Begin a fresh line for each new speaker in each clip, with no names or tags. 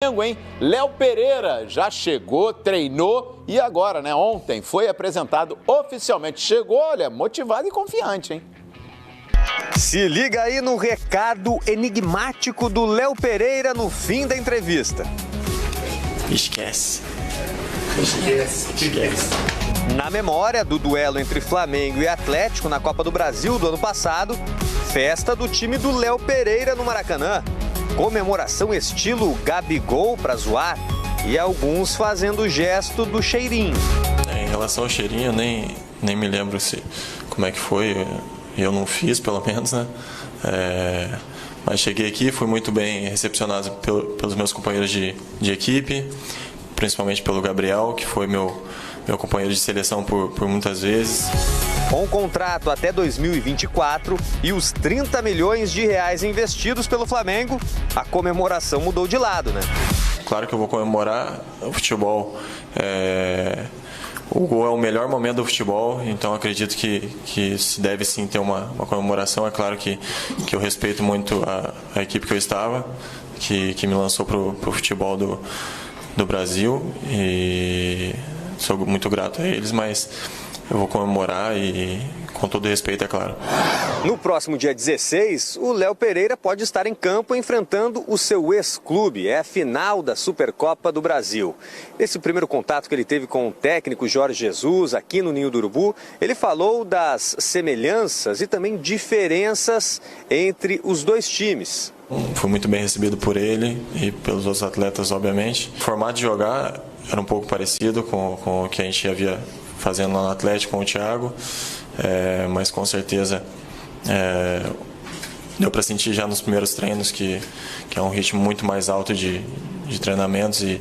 Flamengo, hein? Léo Pereira já chegou, treinou e agora, né? Ontem foi apresentado oficialmente. Chegou, olha, motivado e confiante, hein?
Se liga aí no recado enigmático do Léo Pereira no fim da entrevista.
Esquece.
Na memória do duelo entre Flamengo e Atlético na Copa do Brasil do ano passado, festa do time do Léo Pereira no Maracanã. Comemoração estilo Gabigol pra zoar e alguns fazendo o gesto do cheirinho.
Em relação ao cheirinho, nem me lembro como é que foi. Eu não fiz, pelo menos, né? Mas cheguei aqui, fui muito bem recepcionado pelos meus companheiros de equipe, principalmente pelo Gabriel, que foi meu companheiro de seleção por muitas vezes.
Com o contrato até 2024 e os 30 milhões de reais investidos pelo Flamengo, a comemoração mudou de lado, né?
Claro que eu vou comemorar. O futebol, o gol é o melhor momento do futebol, então acredito que se deve sim ter uma comemoração. É claro que eu respeito muito a equipe que eu estava, que me lançou para o futebol do Brasil, e sou muito grato a eles, mas eu vou comemorar e com todo respeito, é claro.
No próximo dia 16, o Léo Pereira pode estar em campo enfrentando o seu ex-clube. É a final da Supercopa do Brasil. Nesse primeiro contato que ele teve com o técnico Jorge Jesus aqui no Ninho do Urubu, ele falou das semelhanças e também diferenças entre os dois times.
Fui muito bem recebido por ele e pelos outros atletas, obviamente. O formato de jogar era um pouco parecido com o que a gente havia fazendo lá no Atlético com o Thiago, mas com certeza deu para sentir já nos primeiros treinos que é um ritmo muito mais alto de treinamentos e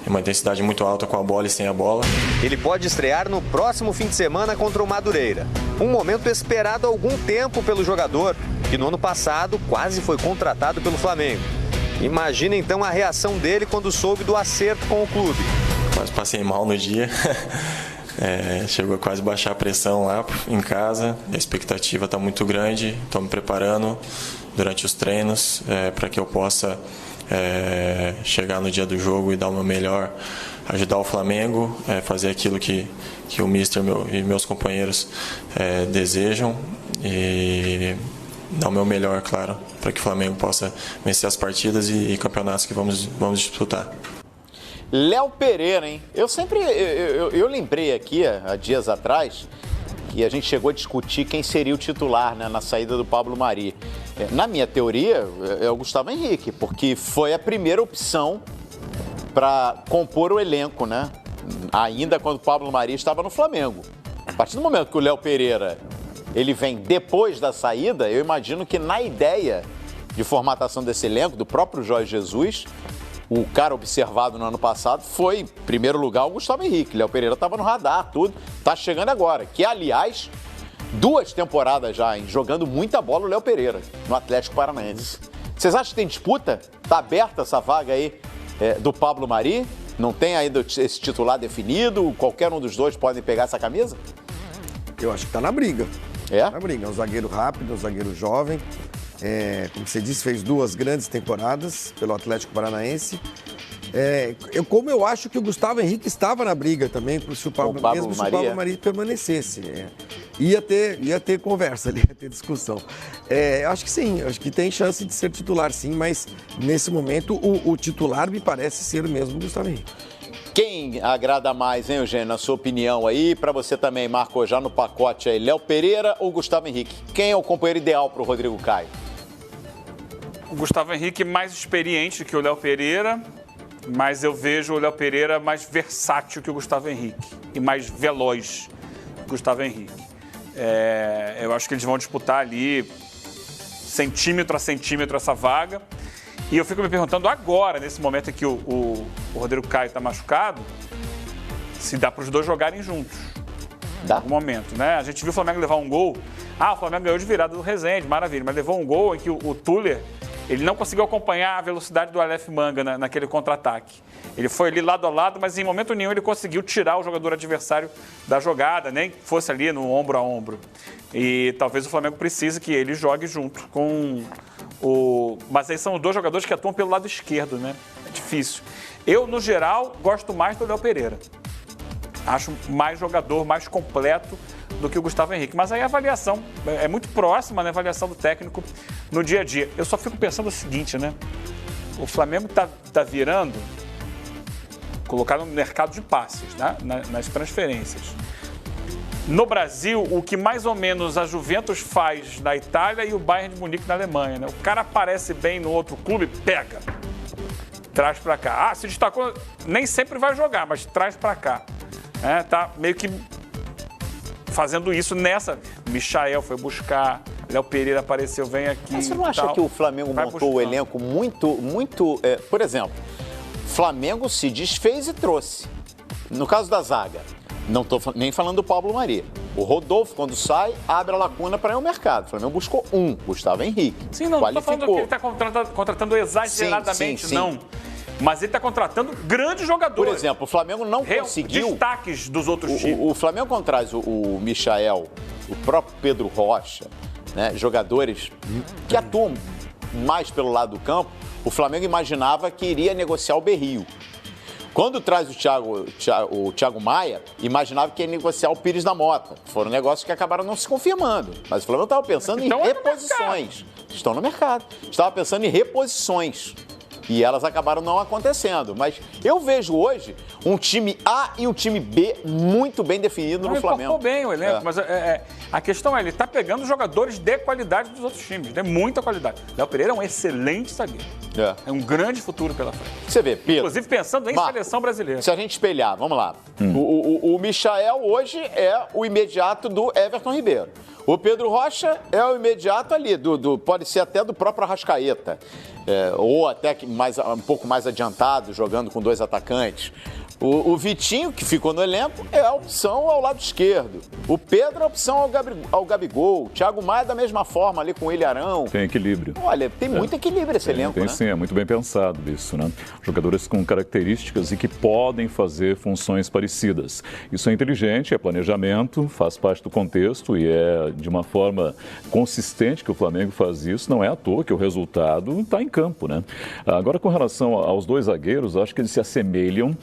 uma intensidade muito alta com a bola e sem a bola.
Ele pode estrear no próximo fim de semana contra o Madureira. Um momento esperado há algum tempo pelo jogador, que no ano passado quase foi contratado pelo Flamengo. Imagina então a reação dele quando soube do acerto com o clube.
Quase passei mal no dia. Chegou a quase baixar a pressão lá em casa. A expectativa está muito grande. Estou me preparando durante os treinos para que eu possa chegar no dia do jogo e dar o meu melhor, ajudar o Flamengo, fazer aquilo que o Mister e meus companheiros desejam e dar o meu melhor, claro, para que o Flamengo possa vencer as partidas e campeonatos que vamos disputar.
Léo Pereira, hein? Eu lembrei aqui, há dias atrás, que a gente chegou a discutir quem seria o titular, né, na saída do Pablo Mari. Na minha teoria, é o Gustavo Henrique, porque foi a primeira opção para compor o elenco, né? Ainda quando o Pablo Mari estava no Flamengo. A partir do momento que o Léo Pereira ele vem depois da saída, eu imagino que na ideia de formatação desse elenco, do próprio Jorge Jesus, o cara observado no ano passado foi, em primeiro lugar, o Gustavo Henrique. Léo Pereira estava no radar, tudo. Tá chegando agora. Que, aliás, 2 temporadas já, hein? Jogando muita bola o Léo Pereira, no Atlético Paranaense. Vocês acham que tem disputa? Tá aberta essa vaga aí do Pablo Mari? Não tem ainda esse titular definido? Qualquer um dos dois pode pegar essa camisa?
Eu acho que tá na briga.
É?
Tá na briga. É um zagueiro rápido, um zagueiro jovem. Como você disse, fez 2 grandes temporadas pelo Atlético Paranaense. Como eu acho que o Gustavo Henrique estava na briga também, se o Pablo Mari permanecesse. Ia ter conversa ali, ia ter discussão. Acho que sim, acho que tem chance de ser titular sim, mas nesse momento o titular me parece ser mesmo o Gustavo Henrique.
Quem agrada mais, hein, Eugênio, na sua opinião aí? Para você também, marcou já no pacote aí, Léo Pereira ou Gustavo Henrique? Quem é o companheiro ideal para o Rodrigo Caio?
O Gustavo Henrique mais experiente que o Léo Pereira, mas eu vejo o Léo Pereira mais versátil que o Gustavo Henrique e mais veloz que o Gustavo Henrique. Eu acho que eles vão disputar ali centímetro a centímetro essa vaga. E eu fico me perguntando agora, nesse momento em que o Rodrigo Caio está machucado, se dá para os dois jogarem juntos.
Dá?
Em algum momento, né? A gente viu o Flamengo levar um gol. O Flamengo ganhou de virada do Rezende, maravilha. Mas levou um gol em que o Tuller, ele não conseguiu acompanhar a velocidade do Aleph Manga naquele contra-ataque. Ele foi ali lado a lado, mas em momento nenhum ele conseguiu tirar o jogador adversário da jogada, nem que fosse ali no ombro a ombro. E talvez o Flamengo precise que ele jogue junto com Mas aí são 2 jogadores que atuam pelo lado esquerdo, né? difícil. Eu, no geral, gosto mais do Léo Pereira. Acho mais jogador, mais completo do que o Gustavo Henrique. Mas aí a avaliação é muito próxima, né? A avaliação do técnico no dia a dia. Eu só fico pensando o seguinte, né? O Flamengo tá virando, colocar no mercado de passes, né? Nas transferências. No Brasil, o que mais ou menos a Juventus faz na Itália e o Bayern de Munique na Alemanha, né? O cara aparece bem no outro clube, pega, traz pra cá. Se destacou, nem sempre vai jogar, mas traz pra cá. Tá meio que fazendo isso nessa. Michael foi buscar, Léo Pereira apareceu, vem aqui.
Mas você não acha que o Flamengo montou o elenco muito... Por exemplo, Flamengo se desfez e trouxe. No caso da zaga, não estou nem falando do Pablo Mari. O Rodolfo, quando sai, abre a lacuna para ir ao mercado. O Flamengo buscou Gustavo Henrique.
Sim, não estou falando que ele está contratando exageradamente,
sim.
não. Mas ele está contratando grandes jogadores.
Por exemplo, o Flamengo não conseguiu...
Destaques dos outros times.
O Flamengo, quando traz o Michael, o próprio Pedro Rocha, né, jogadores que atuam mais pelo lado do campo, o Flamengo imaginava que iria negociar o Berrio. Quando traz o Thiago Maia, imaginava que ia negociar o Pires da Mota. Foram negócios que acabaram não se confirmando. Mas o Flamengo estava pensando em reposições. Estão no mercado. Estava pensando em reposições. E elas acabaram não acontecendo. Mas eu vejo hoje um time A e um time B muito bem definido no Flamengo.
Bem o elenco, mas a questão ele está pegando jogadores de qualidade dos outros times, de muita qualidade. Léo Pereira é um excelente zagueiro. É um grande futuro pela frente.
Você vê, Pedro.
Inclusive pensando em seleção brasileira.
Se a gente espelhar, vamos lá. O Michael hoje é o imediato do Everton Ribeiro. O Pedro Rocha é o imediato ali, pode ser até do próprio Arrascaeta. Ou até um pouco mais adiantado, jogando com 2 atacantes. O Vitinho, que ficou no elenco, é a opção ao lado esquerdo. O Pedro é a opção ao Gabigol. O Thiago Maia da mesma forma ali com o Ilharão.
Tem equilíbrio.
Tem muito equilíbrio esse elenco,
tem,
né?
Sim, é muito bem pensado isso, né? Jogadores com características e que podem fazer funções parecidas. Isso é inteligente, é planejamento, faz parte do contexto e é de uma forma consistente que o Flamengo faz isso. Não é à toa que o resultado está em campo, né? Agora, com relação aos 2 zagueiros, acho que eles se assemelham.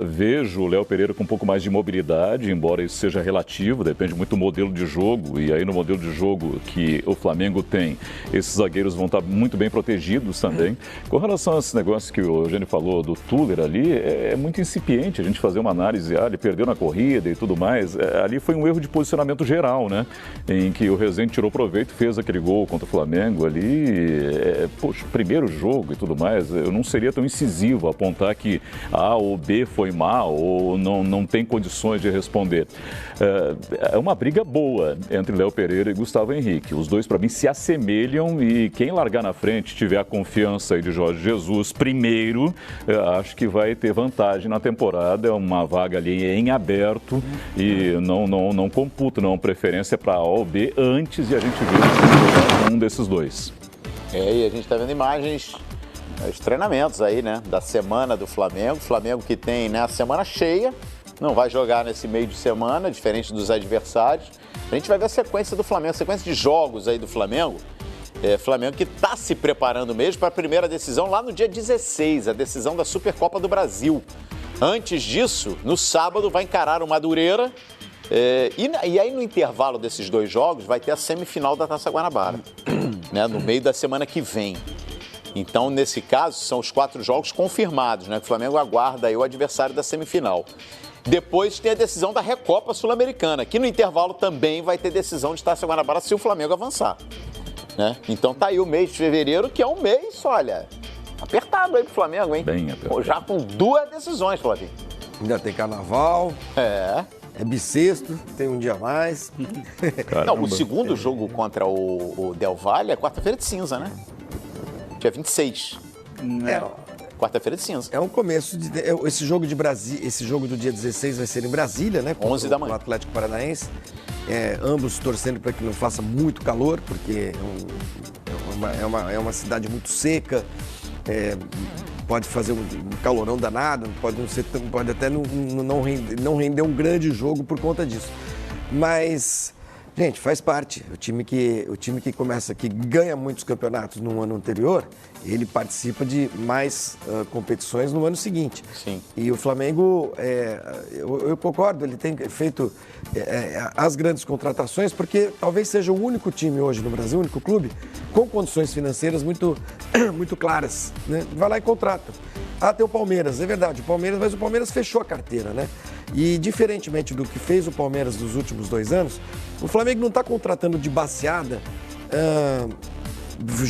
Vejo o Léo Pereira com um pouco mais de mobilidade, embora isso seja relativo, depende muito do modelo de jogo. E aí no modelo de jogo que o Flamengo tem, esses zagueiros vão estar muito bem protegidos também. Com relação a esse negócio que o Eugênio falou do Tuller ali, é muito incipiente a gente fazer uma análise, ele perdeu na corrida e tudo mais. Ali foi um erro de posicionamento geral, né? Em que o Rezende tirou proveito, fez aquele gol contra o Flamengo ali. Poxa, primeiro jogo e tudo mais, eu não seria tão incisivo apontar que A ou B foi mal ou não tem condições de responder. É uma briga boa entre Léo Pereira e Gustavo Henrique. Os dois, para mim, se assemelham e quem largar na frente, tiver a confiança aí de Jorge Jesus primeiro, acho que vai ter vantagem na temporada. É uma vaga ali em aberto e não computa, não. Preferência para A ou B antes de a gente ver um desses dois.
E a gente está vendo imagens... Os treinamentos aí, né, da semana do Flamengo. Flamengo que tem, né, a semana cheia, não vai jogar nesse meio de semana, diferente dos adversários. A gente vai ver a sequência do Flamengo, a sequência de jogos aí do Flamengo. Flamengo que está se preparando mesmo para a primeira decisão lá no dia 16, a decisão da Supercopa do Brasil. Antes disso, no sábado, vai encarar o Madureira. E aí no intervalo desses 2 jogos vai ter a semifinal da Taça Guanabara, né, no meio da semana que vem. Então, nesse caso, são os 4 jogos confirmados, né? Que o Flamengo aguarda aí o adversário da semifinal. Depois tem a decisão da Recopa Sul-Americana, que no intervalo também vai ter decisão de Taça Guanabara se o Flamengo avançar, né? Então tá aí o mês de fevereiro, que é um mês, olha, apertado aí pro Flamengo, hein?
Bem apertado.
Já com 2 decisões, Flavinho.
Ainda tem carnaval. É bissexto, tem um dia a mais.
Não, o segundo jogo contra o Del Valle é quarta-feira de cinza, né? Dia 26. Quarta-feira de cinza.
É um começo de... Esse jogo de Brasília, esse jogo do dia 16 vai ser em Brasília, né?
11 da manhã.
O Atlético Paranaense. Ambos torcendo para que não faça muito calor, porque é uma cidade muito seca. Pode fazer um calorão danado, pode até não render um grande jogo por conta disso. Mas Gente, faz parte. O time que começa, que ganha muitos campeonatos no ano anterior, ele participa de mais competições no ano seguinte.
Sim.
E o Flamengo, eu concordo, ele tem feito as grandes contratações, porque talvez seja o único time hoje no Brasil, o único clube, com condições financeiras muito, muito claras, né? Vai lá e contrata. Ah, tem o Palmeiras, é verdade, mas o Palmeiras fechou a carteira, né? E diferentemente do que fez o Palmeiras nos últimos 2 anos, o Flamengo não está contratando de baseada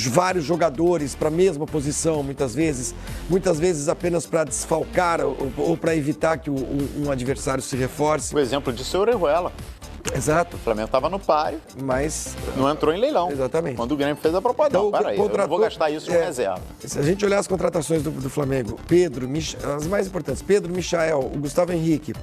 vários jogadores para a mesma posição, muitas vezes apenas para desfalcar ou para evitar que um adversário se reforce.
O exemplo disso é o Orejuela.
Exato.
O Flamengo estava no páreo,
mas
não entrou em leilão.
Exatamente.
Quando o Grêmio fez a proposta,
então,
não, peraí, eu não vou gastar isso em reserva.
Se a gente olhar as contratações do Flamengo, as mais importantes, Pedro, Michael, o Gustavo Henrique,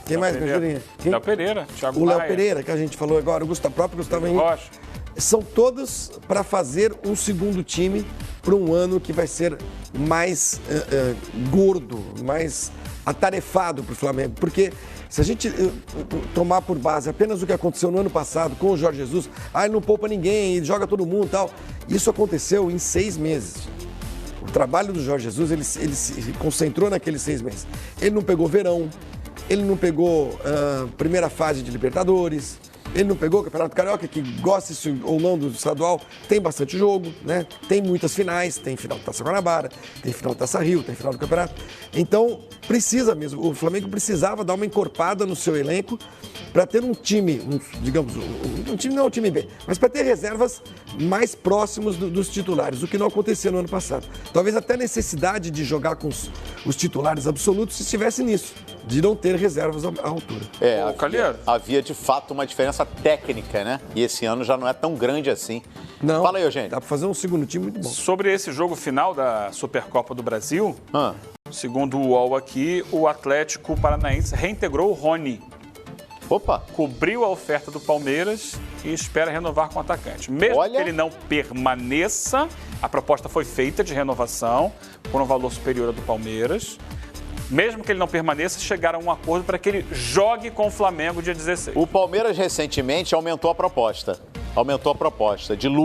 quem mais?
Léo Pereira, Thiago
o Léo
Maia.
Pereira, que a gente falou agora, o próprio Gustavo Henrique.
Rocha.
São todos para fazer um segundo time para um ano que vai ser mais gordo, mais atarefado para o Flamengo. Porque se a gente tomar por base apenas o que aconteceu no ano passado com o Jorge Jesus, ele não poupa ninguém, ele joga todo mundo e tal. Isso aconteceu em 6 meses. O trabalho do Jorge Jesus, ele se concentrou naqueles 6 meses. Ele não pegou verão, ele não pegou primeira fase de Libertadores, ele não pegou o Campeonato Carioca, que gosta ou não do estadual, tem bastante jogo, né? Tem muitas finais, tem final do Taça Guanabara, tem final do Taça Rio, tem final do Campeonato. Então, precisa mesmo, o Flamengo precisava dar uma encorpada no seu elenco para ter um time, digamos, um time não é um time B, mas para ter reservas mais próximos dos titulares, o que não aconteceu no ano passado. Talvez até a necessidade de jogar com os titulares absolutos se estivesse nisso, de não ter reservas à altura.
Havia de fato uma diferença técnica, né? E esse ano já não é tão grande assim.
Não,
fala aí, Eugênio.
Dá para fazer um segundo time muito bom.
Sobre esse jogo final da Supercopa do Brasil, segundo o UOL aqui, o Atlético Paranaense reintegrou o Rony.
Opa!
Cobriu a oferta do Palmeiras e espera renovar com o atacante. Mesmo que ele não permaneça, a proposta foi feita de renovação por um valor superior ao do Palmeiras. Mesmo que ele não permaneça, chegaram a um acordo para que ele jogue com o Flamengo dia 16.
O Palmeiras recentemente aumentou a proposta de lucro.